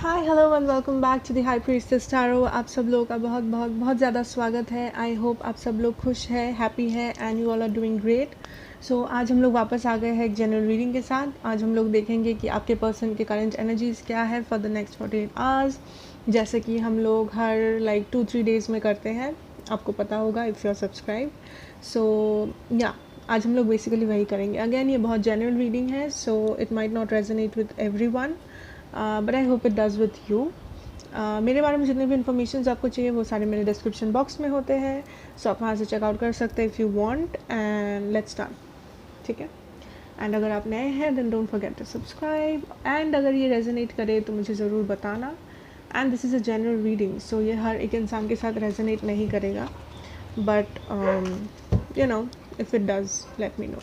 Hi hello and welcome back to the high priestess tarot. आप सब लोगों का बहुत बहुत बहुत ज़्यादा स्वागत है। आई होप आप सब लोग खुश हैं, हैप्पी हैं and you all are doing great. So आज हम लोग वापस आ गए हैं एक जनरल रीडिंग के साथ। आज हम लोग देखेंगे कि आपके पर्सन के करंट एनर्जीज क्या है फॉर द नेक्स्ट 48 आवर्स, जैसे कि हम लोग हर 2-3 डेज़ में करते हैं। आपको पता होगा इफ़ यू आर सब्सक्राइब। सो या आज हम लोग बेसिकली वही करेंगे। अगेन ये बहुत जनरल रीडिंग है, so it might not resonate with every one, but I hope it does with you. मेरे बारे में जितने भी इन्फॉर्मेशन आपको चाहिए वो सारे मेरे डिस्क्रिप्शन बॉक्स में होते हैं, सो आप वहाँ से चेकआउट कर सकते हैं if you want. And let's start, ठीक है। एंड अगर आप नए हैं then don't forget to subscribe. And अगर ये रेजोनेट करे तो मुझे ज़रूर बताना। And this is a general reading, so ये हर एक इंसान के साथ रेजोनेट नहीं करेगा, but you know if it does let me know.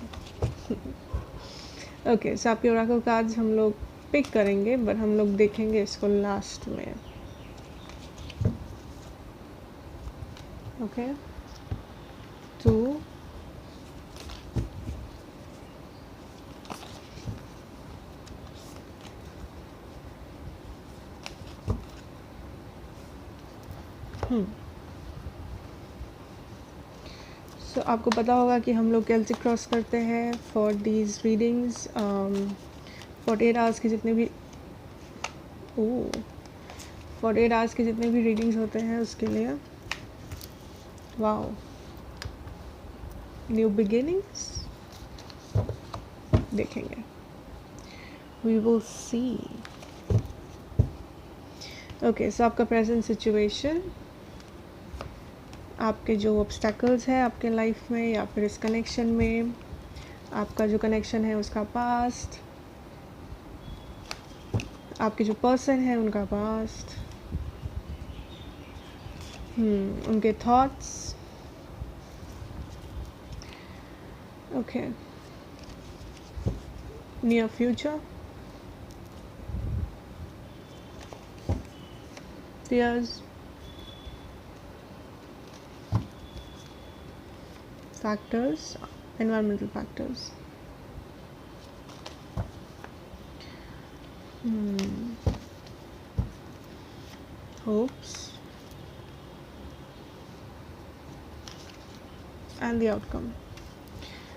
Okay, so आपके ओरेकल कार्ड्स हम लोग पिक करेंगे, बट हम लोग देखेंगे इसको लास्ट में। ओके, 2, सो आपको पता होगा कि हम लोग कैसे क्रॉस करते हैं फॉर दीज रीडिंग्स। 48 आवर्स के जितने भी 48 आवर्स के जितने भी रीडिंग्स होते हैं उसके लिए वाओ न्यू बिगिनिंग्स देखेंगे। We will see. Okay, so आपका प्रेजेंट सिचुएशन, आपके जो ऑब्स्टैकल्स हैं आपके लाइफ में या फिर इस कनेक्शन में, आपका जो कनेक्शन है उसका पास्ट, आपके जो पर्सन है उनका पास्ट, उनके thoughts. Okay, near future, fears, factors, environmental factors. Hopes and the outcome.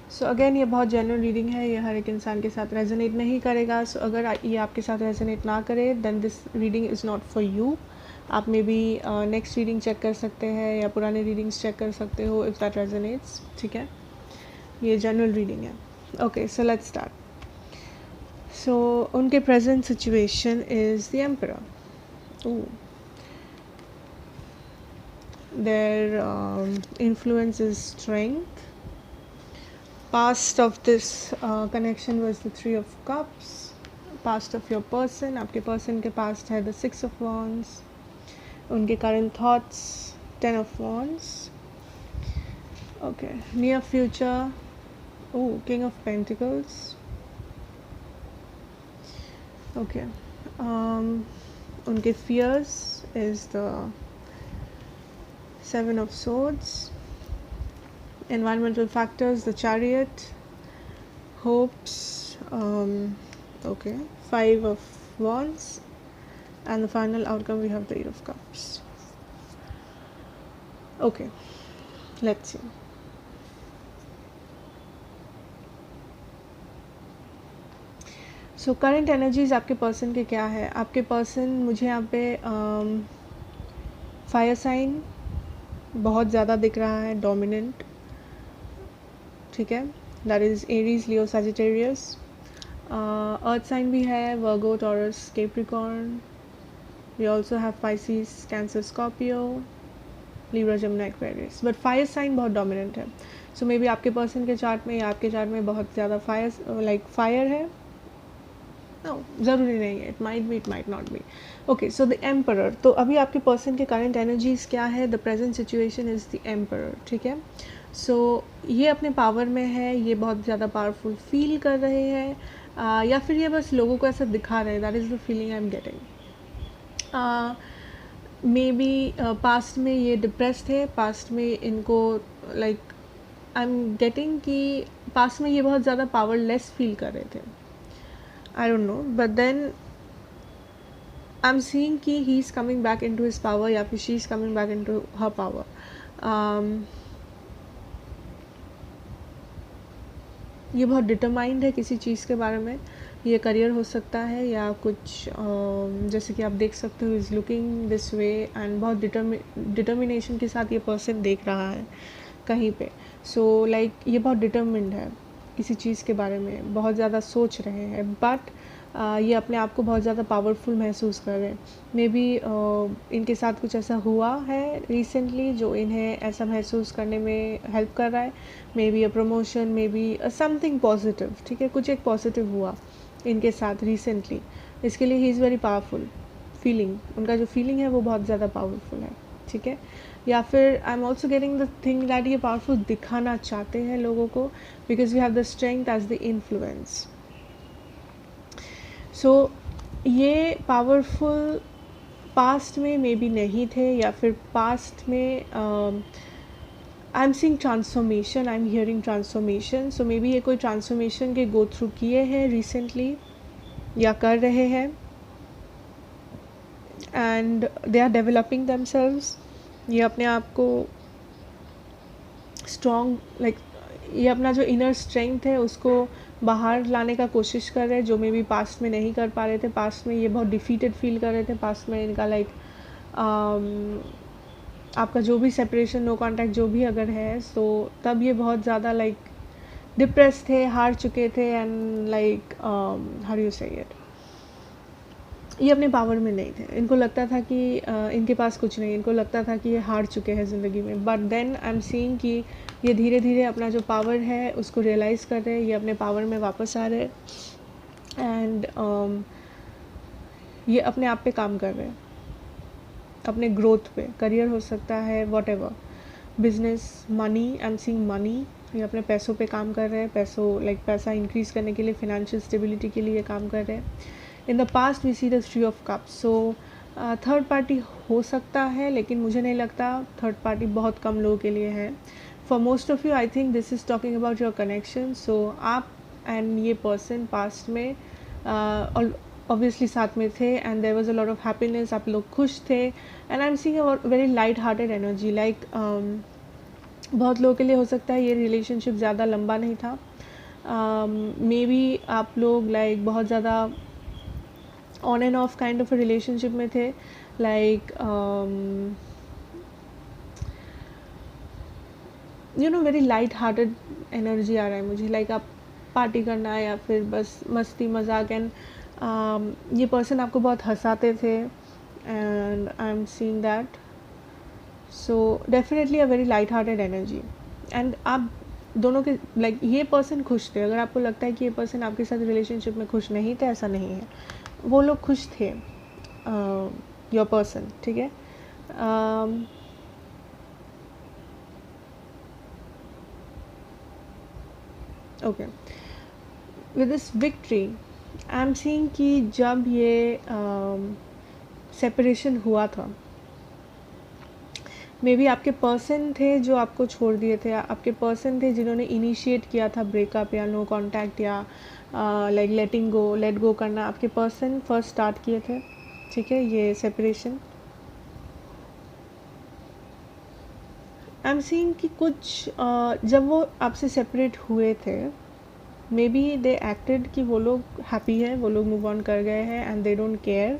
So again ये बहुत जनरल रीडिंग है, ये हर एक इंसान के साथ रेजोनेट नहीं करेगा। सो अगर ये आपके साथ रेजोनेट ना करे then this reading is not for you. आप maybe next reading check कर सकते हैं या पुराने रीडिंग्स चेक कर सकते हो इफ़ दैट रेजोनेट्स, ठीक है। ये जनरल रीडिंग है। Okay, so let's start. So उनके present situation is the emperor. their influence is strength. Past of this connection was the 3 of cups. Past of your person, आपके person के past है the 6 of wands. उनके current thoughts 10 of wands. Okay, near future, king of pentacles. Okay, उनके fears is the 7 of swords. Environmental factors, the chariot. Hopes, okay, 5 of wands. And the final outcome we have the 8 of cups. Okay, let's see. So current energies आपके person के क्या है। आपके person मुझे यहाँ पे fire sign बहुत ज़्यादा दिख रहा है, डोमिनेंट, ठीक है। That is Aries, Leo, Sagittarius. Earth sign भी है, Virgo, Taurus, Capricorn. We also have Pisces, Cancer, Scorpio, Libra, Gemini, Aquarius. But fire sign बहुत डोमिनेंट है। सो मे बी आपके पर्सन के चार्ट में या आपके चार्ट में बहुत ज़्यादा फायर है। नो, ज़रूरी नहीं है, it might not be. Okay, so the emperor. तो अभी आपके पर्सन के करंट एनर्जीज क्या है। The present situation is the emperor, ठीक है। सो ये अपने पावर में है, ये बहुत ज़्यादा पावरफुल फील कर रहे हैं, या फिर ये बस लोगों को ऐसा दिखा रहे हैं। That is the feeling I am getting. May be past में ये डिप्रेस थे, पास्ट में इनको आई एम गेटिंग कि पास्ट में ये बहुत ज़्यादा पावरलेस फील कर रहे थे। I don't know, but then I am seeing कि he is coming back into his power या फिर she is coming back into her power. ये बहुत डिटरमाइंड है किसी चीज़ के बारे में. ये करियर हो सकता है या कुछ जैसे कि आप देख सकते हो is looking this way and बहुत डिटर्मिनेशन के साथ ये पर्सन देख रहा है कहीं पे. सो लाइक ये बहुत डिटर्मिंड है किसी चीज़ के बारे में, बहुत ज़्यादा सोच रहे हैं, बट ये अपने आप को बहुत ज़्यादा पावरफुल महसूस कर रहे हैं. मे बी इनके साथ कुछ ऐसा हुआ है रिसेंटली जो इन्हें ऐसा महसूस करने में हेल्प कर रहा है. May be a promotion, may be something positive. ठीक है, कुछ एक पॉजिटिव हुआ इनके साथ रिसेंटली, इसके लिए he is very powerful. Feeling, उनका जो फीलिंग है वो बहुत ज़्यादा पावरफुल है. ठीक है, या फिर I am also getting the thing that ये पावरफुल दिखाना चाहते हैं लोगों को because we have the strength as the influence. So ये पावरफुल पास्ट में मे बी नहीं थे या फिर पास्ट में आई am seeing transformation, I am hearing transformation. So may be ये कोई ट्रांसफॉर्मेशन के गो थ्रू किए हैं रिसेंटली या कर रहे हैं and they are developing themselves. ये अपने आप को स्ट्रॉन्ग लाइक ये अपना जो इनर स्ट्रेंथ है उसको बाहर लाने का कोशिश कर रहे हैं जो मे बी पास्ट में नहीं कर पा रहे थे. पास्ट में ये बहुत डिफीटेड फील कर रहे थे. पास्ट में इनका लाइक आपका जो भी सेपरेशन, नो कॉन्टैक्ट जो भी अगर है, सो तब ये बहुत ज़्यादा लाइक डिप्रेस थे, हार चुके थे and like how do you से इट, ये अपने पावर में नहीं थे. इनको लगता था कि इनके पास कुछ नहीं, इनको लगता था कि ये हार चुके हैं ज़िंदगी में. But then I am seeing कि ये धीरे धीरे अपना जो पावर है उसको रियलाइज़ कर रहे हैं, ये अपने पावर में वापस आ रहे हैं एंड ये अपने आप पे काम कर रहे हैं, अपने ग्रोथ पे. करियर हो सकता है, what ever, business, money, I am seeing money. ये अपने पैसों पे काम कर रहे हैं, पैसा इंक्रीज़ करने के लिए, फिनेंशियल स्टेबिलिटी के लिए काम कर रहे हैं. In the past we see the three of cups. So third party हो सकता है लेकिन मुझे नहीं लगता. थर्ड पार्टी बहुत कम लोगों के लिए है. For most of you I think this is talking about your connection. So आप एंड ये पर्सन पास्ट में ऑब्वियसली साथ में थे and there was a lot of happiness. आप लोग खुश थे and I am seeing a very light hearted energy. Like बहुत लोगों के लिए हो सकता है ये रिलेशनशिप ज़्यादा लंबा नहीं था. मे बी आप लोग लाइक बहुत ज़्यादा on and off kind of a relationship में थे. Like you know very light hearted energy आ रहा है मुझे. लाइक आप पार्टी करना है या फिर बस मस्ती मजाक एंड ये पर्सन आपको बहुत हंसाते थे and I am seeing that. So definitely a very light hearted energy and आप दोनों के लाइक ये पर्सन खुश थे. अगर आपको लगता है कि ये पर्सन आपके साथ रिलेशनशिप में खुश नहीं थे, ऐसा नहीं है, वो लोग खुश थे. योर पर्सन, ठीक है. Okay, with this victory I am seeing कि जब ये सेपरेशन हुआ था, मे बी आपके पर्सन थे जो आपको छोड़ दिए थे. आपके पर्सन थे जिन्होंने इनिशिएट किया था ब्रेकअप या नो कॉन्टैक्ट या लाइक लेट गो करना. आपके पर्सन फर्स्ट स्टार्ट किए थे, ठीक है, ये सेपरेशन. आई एम सीइंग कि कुछ जब वो आपसे सेपरेट हुए थे, मे बी दे एक्टेड कि वो लोग हैप्पी है, वो लोग मूव ऑन कर गए हैं एंड दे डोंट केयर.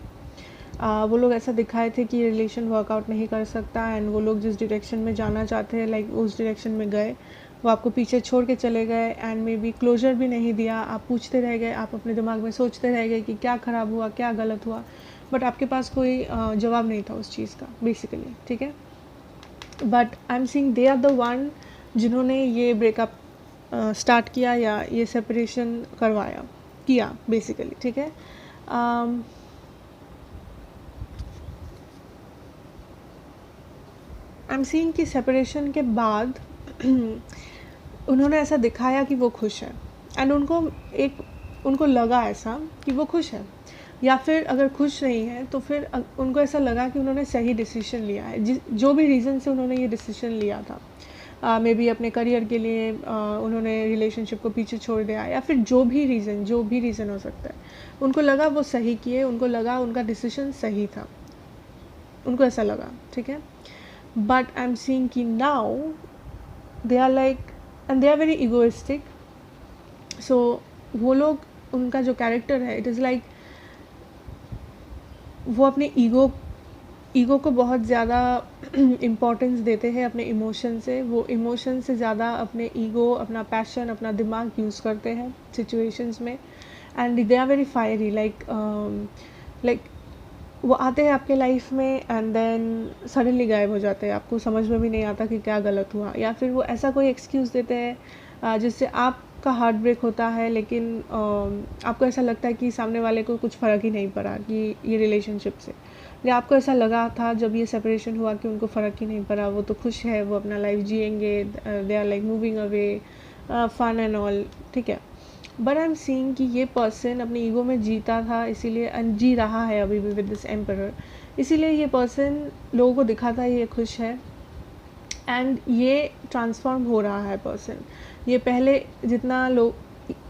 वो लोग ऐसा दिखाए थे कि रिलेशन वर्कआउट नहीं कर सकता एंड वो लोग जिस डायरेक्शन में जाना चाहते हैं लाइक उस डायरेक्शन में गए. वो आपको पीछे छोड़ के चले गए एंड मे बी क्लोजर भी नहीं दिया. आप पूछते रह गए, आप अपने दिमाग में सोचते रह गए कि क्या ख़राब हुआ, क्या गलत हुआ, बट आपके पास कोई जवाब नहीं था उस चीज़ का बेसिकली. ठीक है, but I am seeing they are the one जिन्होंने ये ब्रेकअप स्टार्ट किया या ये सेपरेशन किया बेसिकली. ठीक है, आई एम सीइंग कि सेपरेशन के बाद उन्होंने ऐसा दिखाया कि वो खुश है एंड उनको लगा ऐसा कि वो खुश है. या फिर अगर खुश नहीं है तो फिर उनको ऐसा लगा कि उन्होंने सही डिसीजन लिया है, जो भी रीज़न से उन्होंने ये डिसीजन लिया था. मे बी अपने करियर के लिए उन्होंने रिलेशनशिप को पीछे छोड़ दिया, या फिर जो भी रीज़न हो सकता है, उनको लगा वो सही किए, उनको लगा उनका डिसीजन सही था, उनको ऐसा लगा, ठीक है. बट आई एम सीइंग कि now they are like, and they are very egoistic. So वो लोग, उनका जो कैरेक्टर है, इट इज़ लाइक वो अपने ईगो को बहुत ज़्यादा इम्पोर्टेंस देते हैं अपने इमोशन से. वो इमोशन से ज़्यादा अपने ईगो, अपना पैशन, अपना दिमाग यूज़ करते हैं सिचुएशंस में. And they are very fiery, like वो आते हैं आपके लाइफ में एंड देन सडनली गायब हो जाते हैं. आपको समझ में भी नहीं आता कि क्या गलत हुआ, या फिर वो ऐसा कोई एक्सक्यूज़ देते हैं जिससे आपका हार्ट ब्रेक होता है, लेकिन आपको ऐसा लगता है कि सामने वाले को कुछ फ़र्क ही नहीं पड़ा कि ये रिलेशनशिप से, या आपको ऐसा लगा था जब ये सेपरेशन हुआ कि उनको फ़र्क ही नहीं पड़ा, वो तो खुश है, वो अपना लाइफ जिएंगे, they are like moving away, fun and all, ठीक है. बट आई एम सीइंग कि ये पर्सन अपने ईगो में जीता था, इसीलिए जी रहा है अभी भी विद दिस एम्परर. इसीलिए ये पर्सन लोगों को दिखाता है ये खुश है, एंड ये ट्रांसफॉर्म हो रहा है पर्सन. ये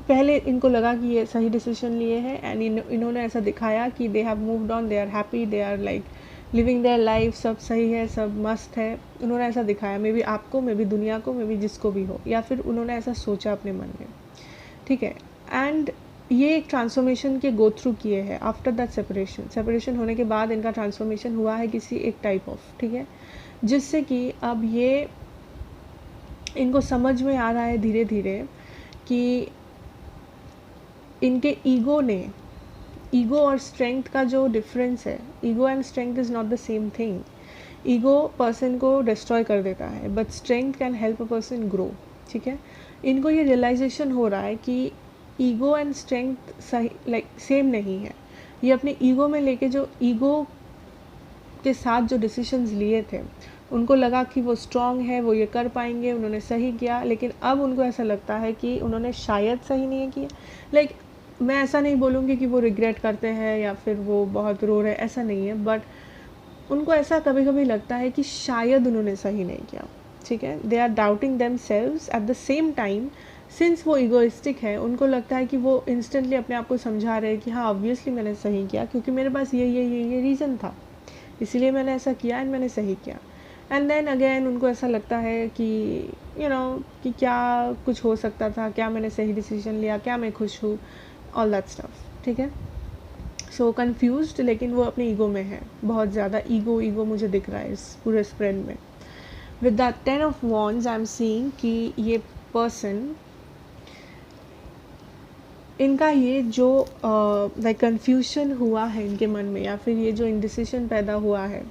पहले इनको लगा कि ये सही डिसीजन लिए हैं, एंड इन्होंने ऐसा दिखाया कि they have moved on, they are happy, they are like living their life, सब सही है, सब मस्त है. उन्होंने ऐसा दिखाया, मे बी आपको, मे बी दुनिया को, मे बी जिसको भी हो, या फिर उन्होंने ऐसा सोचा अपने मन में, ठीक है. एंड ये एक ट्रांसफॉर्मेशन के गो थ्रू किए हैं आफ्टर दैट सेपरेशन होने के बाद इनका ट्रांसफॉर्मेशन हुआ है किसी एक टाइप ऑफ, ठीक है, जिससे कि अब ये इनको समझ में आ रहा है धीरे धीरे कि इनके ईगो और स्ट्रेंथ का जो डिफरेंस है, ego and strength is not the same thing. Ego person को डिस्ट्रॉय कर देता है, but strength can help a person grow, ठीक है. इनको ये रियलाइजेशन हो रहा है कि ईगो एंड स्ट्रेंथ सही सेम नहीं है. ये अपने ईगो में लेके, जो ईगो के साथ जो डिसीजंस लिए थे, उनको लगा कि वो स्ट्रांग है, वो ये कर पाएंगे, उन्होंने सही किया. लेकिन अब उनको ऐसा लगता है कि उन्होंने शायद सही नहीं किया. मैं ऐसा नहीं बोलूँगी कि वो रिग्रेट करते हैं या फिर वो बहुत रो रहे हैं, ऐसा नहीं है, बट उनको ऐसा कभी कभी लगता है कि शायद उन्होंने सही नहीं किया, ठीक है. They are doubting themselves. At the same time, since वो इगोइस्टिक है, उनको लगता है कि वो इंस्टेंटली अपने आप को समझा रहे हैं कि हाँ, ऑब्वियसली मैंने सही किया, क्योंकि मेरे पास ये रीज़न था, इसीलिए मैंने ऐसा किया एंड मैंने सही किया. एंड देन अगेन उनको ऐसा लगता है कि कि क्या कुछ हो सकता था, क्या मैंने सही डिसीजन लिया, क्या मैं खुश हूँ, ऑल दैट स्टफ, ठीक है. सो कन्फ्यूज्ड, लेकिन वो अपने ईगो में है, बहुत ज़्यादा ईगो मुझे दिख रहा है इस पूरे स्प्रेड में. With the 10 of wands I am seeing कि ये पर्सन, इनका ये जो लाइक कन्फ्यूजन हुआ है इनके मन में, या फिर ये जो इंडिसिशन पैदा हुआ है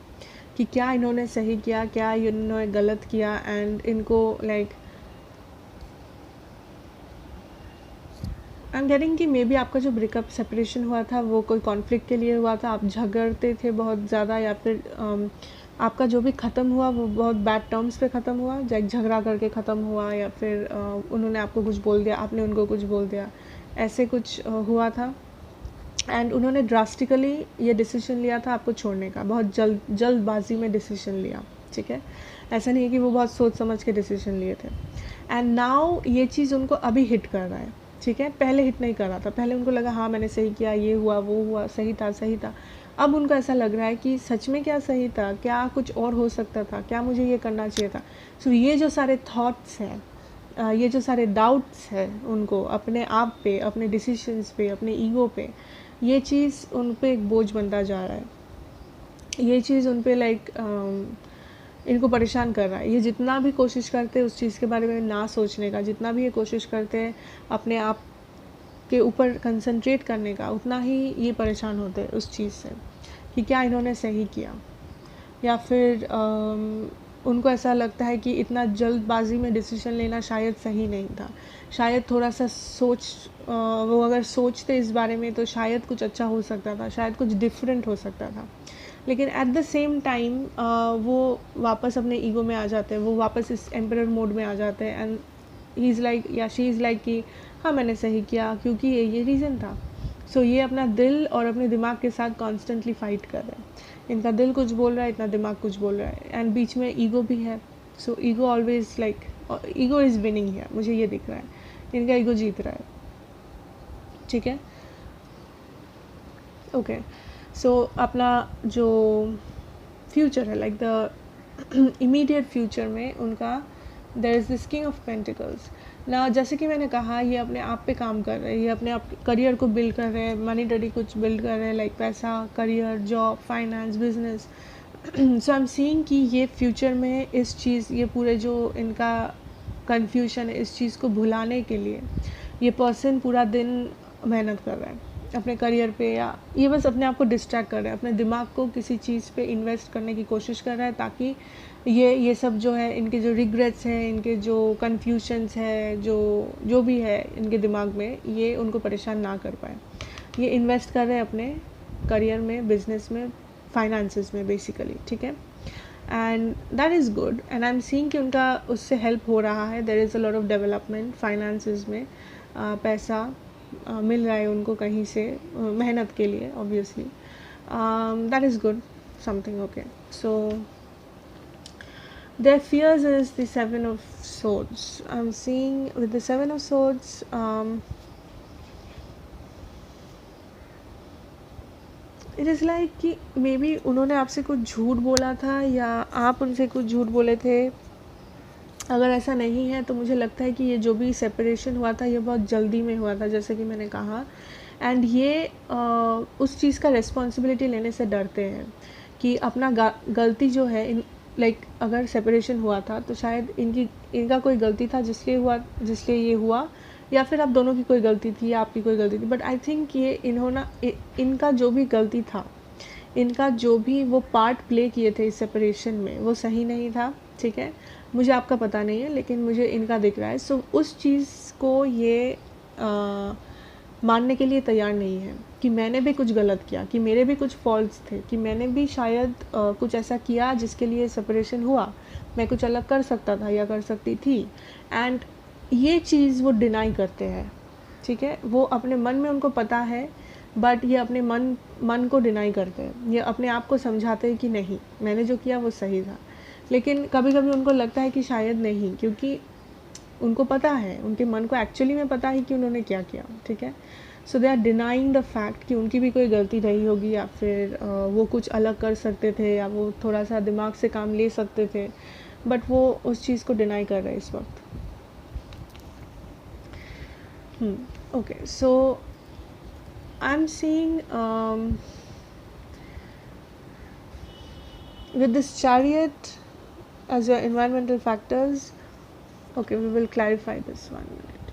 कि क्या इन्होंने सही किया, क्या इन्होंने गलत किया, एंड इनको लाइक आई एम गेटिंग कि मे बी आपका जो ब्रेकअप सेपरेशन हुआ था वो कोई कॉन्फ्लिक्ट के लिए हुआ था, आप झगड़ते थे बहुत ज़्यादा, या फिर आपका जो भी ख़त्म हुआ वो बहुत बैड टर्म्स पे ख़त्म हुआ, लाइक झगड़ा करके ख़त्म हुआ, या फिर उन्होंने आपको कुछ बोल दिया, आपने उनको कुछ बोल दिया, ऐसे कुछ हुआ था. एंड उन्होंने ड्रास्टिकली ये डिसीजन लिया था आपको छोड़ने का, बहुत जल्दबाजी में डिसीजन लिया, ठीक है. ऐसा नहीं है कि वो बहुत सोच समझ के डिसीजन लिए थे. एंड नाउ ये चीज़ उनको अभी हिट कर रहा है, ठीक है. पहले हिट नहीं कर रहा था, पहले उनको लगा हाँ मैंने सही किया, ये हुआ वो हुआ, सही था. अब उनको ऐसा लग रहा है कि सच में क्या सही था, क्या कुछ और हो सकता था, क्या मुझे ये करना चाहिए था. सो ये जो सारे थॉट्स हैं, ये जो सारे डाउट्स हैं उनको अपने आप पे, अपने डिसीजंस पे, अपने ईगो पे, ये चीज़ उन पे एक बोझ बनता जा रहा है. ये चीज़ उन पे इनको परेशान कर रहा है. ये जितना भी कोशिश करते हैं उस चीज़ के बारे में ना सोचने का, जितना भी ये कोशिश करते हैं अपने आप के ऊपर कंसंट्रेट करने का, उतना ही ये परेशान होते हैं उस चीज़ से कि क्या इन्होंने सही किया, या फिर उनको ऐसा लगता है कि इतना जल्दबाजी में डिसीजन लेना शायद सही नहीं था, शायद थोड़ा सा वो अगर सोचते इस बारे में तो शायद कुछ अच्छा हो सकता था, शायद कुछ डिफरेंट हो सकता था. लेकिन एट द सेम टाइम वो वापस अपने ईगो में आ जाते हैं, वो वापस इस एम्परर मोड में आ जाते हैं, एंड ही इज़ लाइक या शी इज़ लाइक कि हाँ मैंने सही किया क्योंकि ये रीज़न था. सो ये अपना दिल और अपने दिमाग के साथ कॉन्स्टेंटली फाइट कर रहे हैं. इनका दिल कुछ बोल रहा है, इतना दिमाग कुछ बोल रहा है, एंड बीच में ईगो भी है. So ego always like ego is winning here, मुझे ये दिख रहा है, इनका ईगो जीत रहा है, ठीक है। ओके, सो अपना जो फ्यूचर है, लाइक द इमीडिएट फ्यूचर में उनका there is this king of pentacles ना। जैसे कि मैंने कहा, ये अपने आप पे काम कर रहे हैं, ये अपने आप करियर को बिल्ड कर रहे हैं, मनी डैडी कुछ बिल्ड कर रहे हैं, लाइक पैसा, career, job, finance, business. So I am seeing कि ये फ्यूचर में इस चीज़, ये पूरे जो इनका कन्फ्यूजन है, इस चीज़ को भुलाने के लिए ये पर्सन पूरा दिन मेहनत कर रहा है अपने करियर पे, या ये बस अपने आप को डिस्ट्रैक्ट कर रहा है, अपने दिमाग को किसी चीज़ पे इन्वेस्ट करने की कोशिश कर रहा है, ताकि ये सब जो है, इनके जो रिग्रेट्स हैं, इनके जो कन्फ्यूजन्स है, जो भी है इनके दिमाग में, ये उनको परेशान ना कर पाए। ये इन्वेस्ट कर रहे हैं अपने करियर में, बिजनेस में, फाइनेंसेस में बेसिकली, ठीक है। And that is good, and I am seeing कि उनका उससे हेल्प हो रहा है। There is a lot of development finances में, पैसा मिल रहा है उनको कहीं से, मेहनत के लिए obviously. That is good something, okay. So their fears is the Seven of Swords. I'm seeing with the Seven of Swords, it is like कि मे बी उन्होंने आपसे कुछ झूठ बोला था, या आप उनसे कुछ झूठ बोले थे। अगर ऐसा नहीं है तो मुझे लगता है कि ये जो भी सेपरेशन हुआ था, ये बहुत जल्दी में हुआ था, जैसे कि मैंने कहा। एंड ये उस चीज़ का रिस्पॉन्सिबिलिटी लेने से डरते हैं कि अपना गलती जो है, लाइक अगर सेपरेशन हुआ था तो शायद इनका कोई गलती था जिसलिए ये हुआ, या फिर आप दोनों की कोई गलती थी, या आपकी कोई गलती थी। बट आई थिंक ये इनका जो भी गलती था, इनका जो भी वो पार्ट प्ले किए थे इस सेपरेशन में, वो सही नहीं था, ठीक है। मुझे आपका पता नहीं है, लेकिन मुझे इनका दिख रहा है। सो उस चीज़ को ये मानने के लिए तैयार नहीं है कि मैंने भी कुछ गलत किया, कि मेरे भी कुछ फॉल्ट्स थे, कि मैंने भी शायद कुछ ऐसा किया जिसके लिए सेपरेशन हुआ, मैं कुछ अलग कर सकता था या कर सकती थी। एंड ये चीज़ वो डिनाई करते हैं, ठीक है। वो अपने मन में उनको पता है, बट ये अपने मन को डिनाई करते हैं। ये अपने आप को समझाते हैं कि नहीं, मैंने जो किया वो सही था। लेकिन कभी कभी उनको लगता है कि शायद नहीं, क्योंकि उनको पता है, उनके मन को एक्चुअली में पता है कि उन्होंने क्या किया, ठीक है। So they are denying the fact कि उनकी भी कोई गलती रही होगी, या फिर वो कुछ अलग कर सकते थे, या वो थोड़ा सा दिमाग से काम ले सकते थे, बट वो उस चीज़ को डिनाई कर रहे हैं इस वक्त। Okay, so I am seeing with this chariot as your environmental factors. Okay, we will clarify this 1 minute.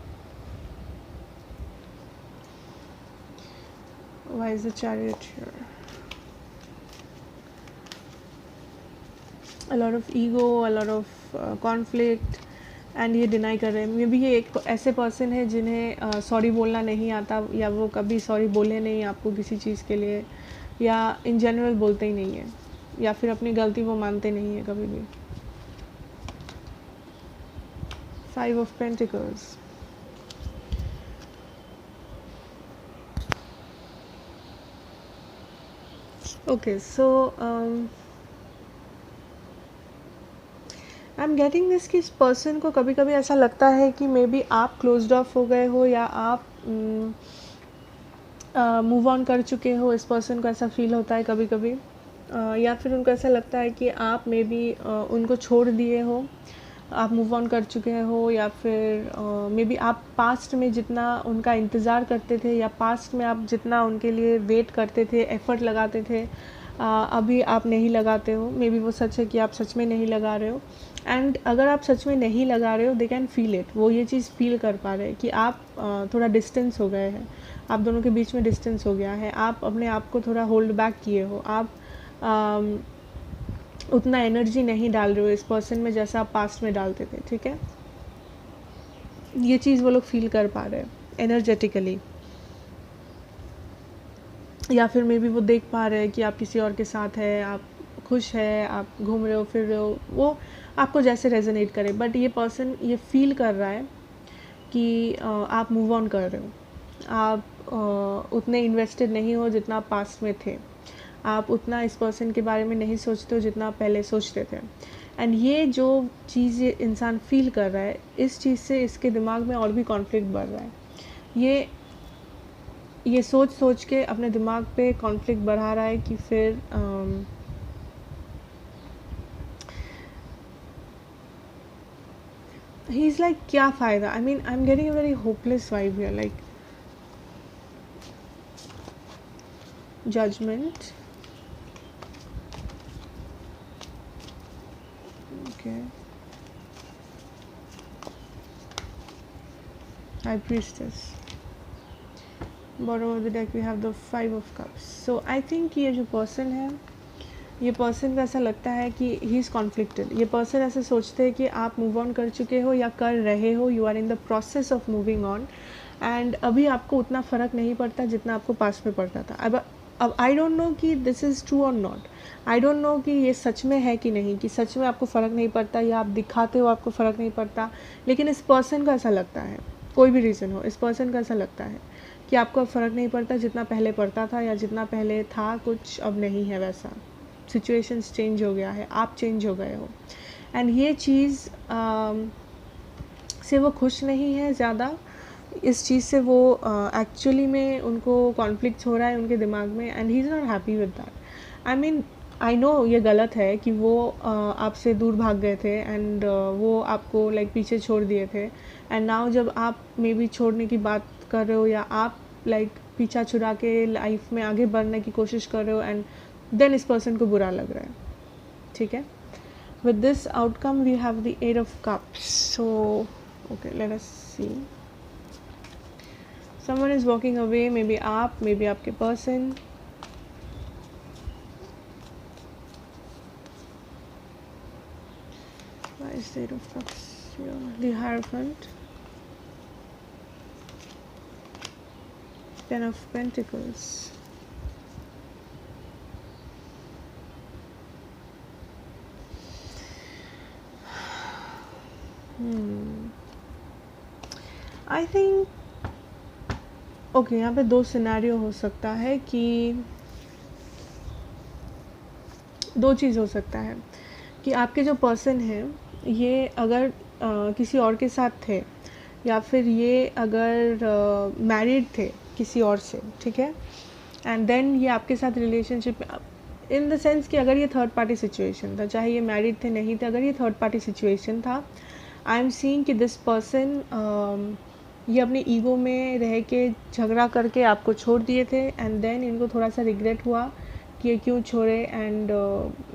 Why is the chariot here? A lot of ego, a lot of conflict, and ये deny कर रहे हैं। May be ये एक ऐसे person है जिन्हें sorry बोलना नहीं आता, या वो कभी सॉरी बोले नहीं आपको किसी चीज़ के लिए, या इन जनरल बोलते ही नहीं है, या फिर अपनी गलती वो मानते नहीं है कभी भी। 5 of Pentacles. Okay, so I am getting this कि इस पर्सन को कभी कभी ऐसा लगता है कि मे बी आप क्लोज्ड ऑफ हो गए हो, या आप मूव ऑन कर चुके हो। इस पर्सन को ऐसा फील होता है कभी कभी, या फिर उनको ऐसा लगता है कि आप मे बी उनको छोड़ दिए हो, आप मूव ऑन कर चुके हो, या फिर मे बी आप पास्ट में जितना उनका इंतज़ार करते थे, या पास्ट में आप जितना उनके लिए वेट करते थे, एफ़र्ट लगाते थे, अभी आप नहीं लगाते हो। मे बी वो सच है कि आप सच में नहीं लगा रहे हो। एंड अगर आप सच में नहीं लगा रहे हो, दे कैन फील इट, वो ये चीज़ फील कर पा रहे हैं कि आप थोड़ा डिस्टेंस हो गए हैं, आप दोनों के बीच में डिस्टेंस हो गया है, आप अपने आप को थोड़ा होल्ड बैक किए हो, आप उतना एनर्जी नहीं डाल रहे हो इस पर्सन में जैसा आप पास्ट में डालते थे, ठीक है। ये चीज़ वो लोग फील कर पा रहे हैं एनर्जेटिकली, या फिर मे बी वो देख पा रहे हैं कि आप किसी और के साथ है, आप खुश है, आप घूम रहे हो, फिर रहे हो, वो आपको जैसे रेजोनेट करे। बट ये पर्सन ये फील कर रहा है कि आप मूव ऑन कर रहे हो, आप उतने इन्वेस्टेड नहीं हो जितना आप पास्ट में थे, आप उतना इस पर्सन के बारे में नहीं सोचते हो जितना आप पहले सोचते थे। एंड ये जो चीज़ ये इंसान फील कर रहा है, इस चीज़ से इसके दिमाग में और भी कॉन्फ्लिक्ट बढ़ रहा है। ये सोच सोच के अपने दिमाग पे कॉन्फ्लिक्ट बढ़ा रहा है कि फिर ही इज़ लाइक क्या फ़ायदा। I mean I am getting a very hopeless vibe here, like judgement. Okay. High Priestess. Bottom of the deck we have the 5 of Cups. So I think ये जो person है, ये person का ऐसा लगता है कि ही इज़ कॉन्फ्लिक्टेड। ये पर्सन ऐसे सोचते हैं कि आप मूव ऑन कर चुके हो या कर रहे हो, you are in the process of moving on, and अभी आपको उतना फ़र्क नहीं पड़ता जितना आपको पास्ट में पड़ता था। अब आई डोंट नो कि दिस इज़ ट्रू और नॉट। आई डोंट नो कि ये सच में है कि नहीं, कि सच में आपको फ़र्क नहीं पड़ता या आप दिखाते हो आपको फ़र्क नहीं पड़ता, लेकिन इस पर्सन का ऐसा लगता है, कोई भी रीज़न हो, इस पर्सन का ऐसा लगता है कि आपको अब फ़र्क नहीं पड़ता जितना पहले पड़ता था, या जितना पहले था कुछ अब नहीं है वैसा। सिचुएशंस चेंज हो गया है, आप चेंज हो गए हो, एंड ये चीज़ से वो खुश नहीं है ज़्यादा। इस चीज़ से वो एक्चुअली में उनको कॉन्फ्लिक्ट हो रहा है उनके दिमाग में, and he is not happy with that. I mean I know ये गलत है कि वो आपसे दूर भाग गए थे, एंड वो आपको लाइक पीछे छोड़ दिए थे, एंड नाउ जब आप मे बी छोड़ने की बात कर रहे हो, या आप लाइक पीछा छुड़ा के लाइफ में आगे बढ़ने की कोशिश कर रहे हो, एंड देन इस पर्सन को बुरा लग रहा है। ठीक है, with this outcome we have the 8 of cups. So okay, let us see. Someone is walking away, maybe aap, maybe aapke person. Why is the 8 of cups here? The Hierophant, 10 of Pentacles, I think okay, यहाँ पे 2 scenario हो सकता है कि 2 चीज़ हो सकता है कि आपके जो पर्सन है ये अगर किसी और के साथ थे, या फिर ये अगर मैरिड थे किसी और से, ठीक है, एंड देन ये आपके साथ रिलेशनशिप इन द सेंस कि अगर ये थर्ड पार्टी सिचुएशन था, चाहे ये मैरिड थे नहीं थे, अगर ये थर्ड पार्टी सिचुएशन था, आई एम सीइंग कि दिस पर्सन ये अपने ईगो में रह के झगड़ा करके आपको छोड़ दिए थे, एंड देन इनको थोड़ा सा रिग्रेट हुआ कि ये क्यों छोड़े, एंड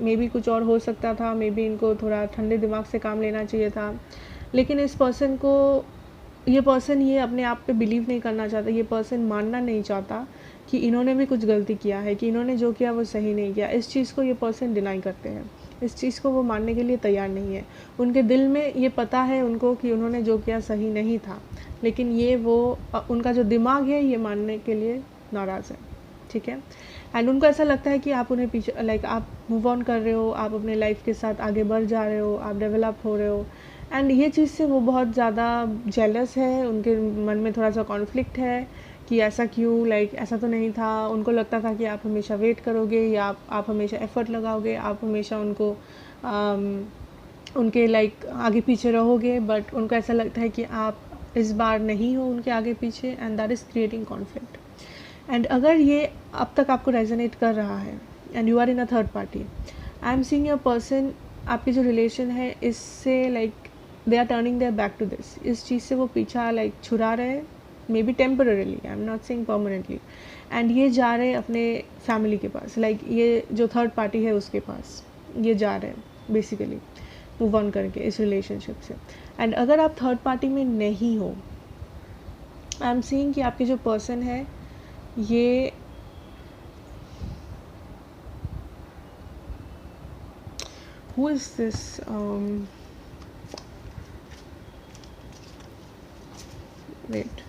मे बी कुछ और हो सकता था, मे बी इनको थोड़ा ठंडे दिमाग से काम लेना चाहिए था, लेकिन इस पर्सन को ये पर्सन ये अपने आप पे बिलीव नहीं करना चाहता, ये पर्सन मानना नहीं चाहता कि इन्होंने भी कुछ गलती किया है, कि इन्होंने जो किया वो सही नहीं किया। इस चीज़ को ये पर्सन डिनाई करते हैं, इस चीज़ को वो मानने के लिए तैयार नहीं है। उनके दिल में ये पता है उनको कि उन्होंने जो किया सही नहीं था, लेकिन ये वो उनका जो दिमाग है ये मानने के लिए नाराज़ है। ठीक है, एंड उनको ऐसा लगता है कि आप उन्हें पीछे लाइक आप मूव ऑन कर रहे हो, आप अपने लाइफ के साथ आगे बढ़ जा रहे हो, आप डेवलप हो रहे हो, एंड ये चीज़ से वो बहुत ज़्यादा जेलस है। उनके मन में थोड़ा सा कॉन्फ्लिक्ट है कि ऐसा क्यों, लाइक ऐसा तो नहीं था। उनको लगता था कि आप हमेशा वेट करोगे, या आप हमेशा एफर्ट लगाओगे, आप हमेशा उनको उनके लाइक आगे पीछे रहोगे, बट उनको ऐसा लगता है कि आप इस बार नहीं हो उनके आगे पीछे, and that is creating conflict. And अगर ये अब तक आपको रेजोनेट कर रहा है and you are in a third party, I am seeing a person, आपकी जो रिलेशन है इससे like they are turning their back to this, इस चीज़ से वो पीछा लाइक छुड़ा रहे, maybe temporarily, I am not saying permanently, and ये जा रहे अपने फैमिली के पास, लाइक ये जो थर्ड पार्टी है उसके पास ये जा रहे हैं बेसिकली मूव ऑन करके इस रिलेशनशिप से। एंड अगर आप थर्ड पार्टी में नहीं हो, आई एम सीइंग कि आपके जो पर्सन है ये who is this wait,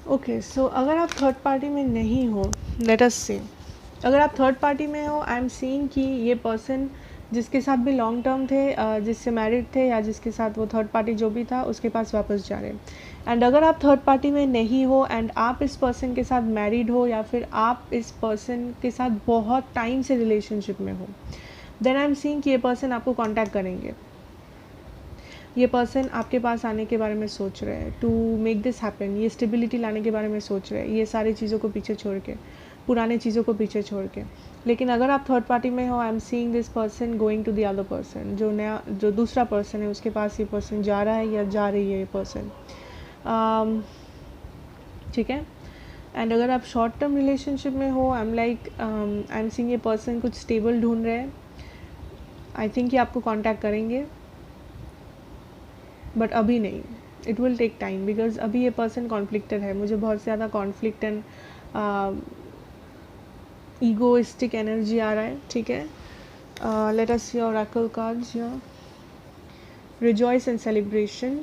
okay, so अगर आप थर्ड पार्टी में नहीं हो, लेट अस से, अगर आप थर्ड पार्टी में हो, आई एम सीइंग कि ये पर्सन जिसके साथ भी लॉन्ग टर्म थे, जिससे मैरिड थे या जिसके साथ वो थर्ड पार्टी जो भी था उसके पास वापस जा रहे हैं। एंड अगर आप थर्ड पार्टी में नहीं हो एंड आप इस पर्सन के साथ मैरिड हो या फिर आप इस पर्सन के साथ बहुत टाइम से रिलेशनशिप में हो, देन आई एम सीइंग कि ये पर्सन आपको कांटेक्ट करेंगे। ये पर्सन आपके पास आने के बारे में सोच रहे हैं, टू मेक दिस हैपन, ये स्टेबिलिटी लाने के बारे में सोच रहे हैं, ये सारी चीज़ों को पीछे छोड़ के, पुराने चीज़ों को पीछे छोड़ के। लेकिन अगर आप थर्ड पार्टी में हो, I am seeing this person going to the other person, जो दूसरा पर्सन है उसके पास ये पर्सन जा रहा है या जा रही है ये पर्सन, ठीक है। एंड अगर आप शॉर्ट टर्म रिलेशनशिप में हो, आई एम सीइंग ये पर्सन कुछ स्टेबल ढूंढ रहे हैं। आई थिंक ये आपको कांटेक्ट करेंगे, बट अभी नहीं, it will take time, because अभी ये पर्सन कॉन्फ्लिक्टेड है। मुझे बहुत ज़्यादा कॉन्फ्लिक्ट एंड ईगोइस्टिक एनर्जी आ रहा है, ठीक है। Let us see oracle cards here. Rejoice and celebration,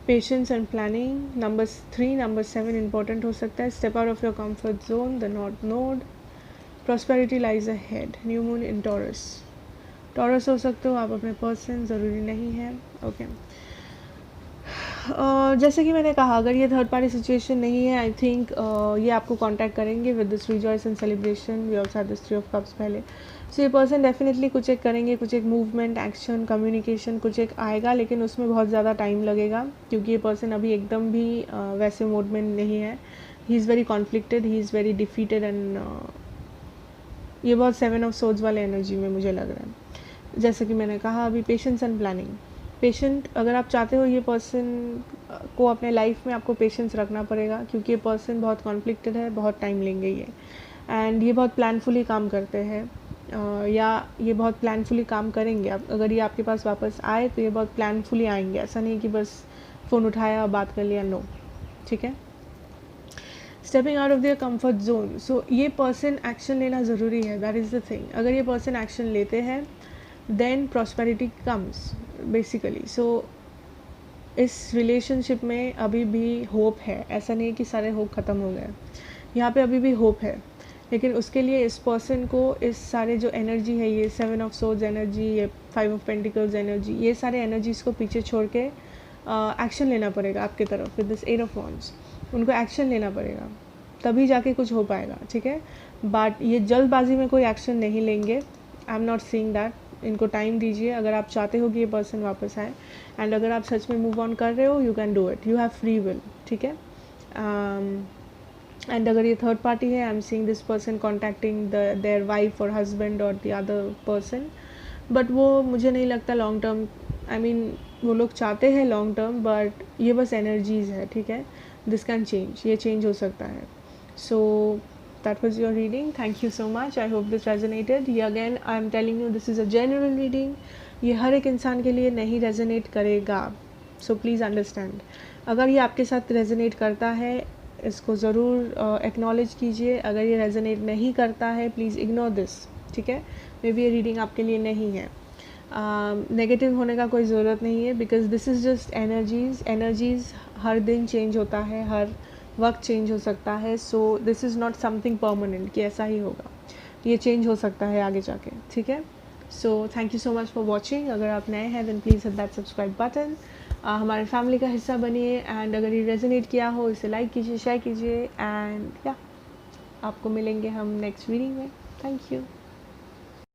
patience and planning, number 3, number 7 important हो सकता है। Step out of your comfort zone, the north node, prosperity lies ahead, new moon in Taurus. Taurus हो सकते हो आप, अपने person, ज़रूरी नहीं है, ओके। जैसे कि मैंने कहा, अगर ये थर्ड पार्टी सिचुएशन नहीं है, आई थिंक ये आपको कांटेक्ट करेंगे with this rejoice and celebration. We also have this 3 of cups पहले। सो ये पर्सन डेफिनेटली कुछ एक करेंगे, कुछ एक मूवमेंट, एक्शन, कम्युनिकेशन कुछ एक आएगा, लेकिन उसमें बहुत ज़्यादा टाइम लगेगा, क्योंकि ये पर्सन अभी एकदम भी वैसे मोड में नहीं है। He is very conflicted, he is very defeated and ये बहुत 7 ऑफ सोर्ड्स वाले एनर्जी में मुझे लग रहा है। जैसे कि मैंने कहा अभी, पेशेंस एंड प्लानिंग। पेशेंट अगर आप चाहते हो ये पर्सन को अपने लाइफ में, आपको पेशेंस रखना पड़ेगा, क्योंकि ये पर्सन बहुत कॉन्फ्लिक्टेड है, बहुत टाइम लेंगे ये। एंड ये बहुत प्लानफुली काम करते हैं, या ये बहुत प्लानफुली काम करेंगे। अगर ये आपके पास वापस आए तो ये बहुत प्लानफुली आएंगे, ऐसा नहीं कि बस फ़ोन उठाया बात कर लिया, नो, ठीक है। Stepping out of their comfort zone, so ये पर्सन एक्शन लेना ज़रूरी है, दैट इज़ द थिंग। अगर ये पर्सन एक्शन लेते हैं देन प्रॉस्पेरिटी कम्स बेसिकली। सो इस रिलेशनशिप में अभी भी होप है, ऐसा नहीं कि सारे होप ख़त्म हो गए, यहाँ पे अभी भी होप है। लेकिन उसके लिए इस पर्सन को इस सारे जो एनर्जी है, ये 7 ऑफ सोर्ड्स एनर्जी, ये 5 ऑफ पेंटिकल्स एनर्जी, ये सारे एनर्जीज़ को पीछे छोड़ के एक्शन लेना पड़ेगा आपकी तरफ विद दिस 8 ऑफ वॉन्ड्स। उनको एक्शन लेना पड़ेगा, तभी जाके कुछ हो पाएगा, ठीक है। बट ये जल्दबाजी में कोई एक्शन नहीं लेंगे, आई एम नॉट सीइंग दैट। इनको टाइम दीजिए अगर आप चाहते हो कि ये पर्सन वापस आए, एंड अगर आप सच में मूव ऑन कर रहे हो, you can do it, you have free will, ठीक है। एंड अगर ये थर्ड पार्टी है, I am seeing this person contacting their wife और हस्बैंड और द अदर पर्सन, बट वो मुझे नहीं लगता लॉन्ग टर्म, आई मीन वो लोग चाहते हैं लॉन्ग टर्म, बट ये बस एनर्जीज है, ठीक है। दिस कैन चेंज, ये चेंज हो सकता है। सो that was your reading. Thank you so much. I hope this resonated. ये again I am telling you this is a general reading. ये हर एक इंसान के लिए नहीं रेजोनेट करेगा, so please understand. अगर ये आपके साथ रेजोनेट करता है, इसको ज़रूर एक्नॉलेज कीजिए। अगर ये रेजोनेट नहीं करता है, प्लीज़ इग्नोर दिस, ठीक है। मे बी ये रीडिंग आपके लिए नहीं है। नेगेटिव होने का कोई ज़रूरत नहीं है, because this is just energies हर दिन चेंज होता है, हर वक्त चेंज हो सकता है। So this is not something permanent कि ऐसा ही होगा, ये चेंज हो सकता है आगे जाके, ठीक है। So thank you so much for watching. अगर आप नए हैं then please hit that subscribe button, हमारे फैमिली का हिस्सा बनिए। एंड अगर ये रेजोनेट किया हो, इसे लाइक कीजिए, शेयर कीजिए, एंड या आपको मिलेंगे हम नेक्स्ट वीडियो में। Thank you.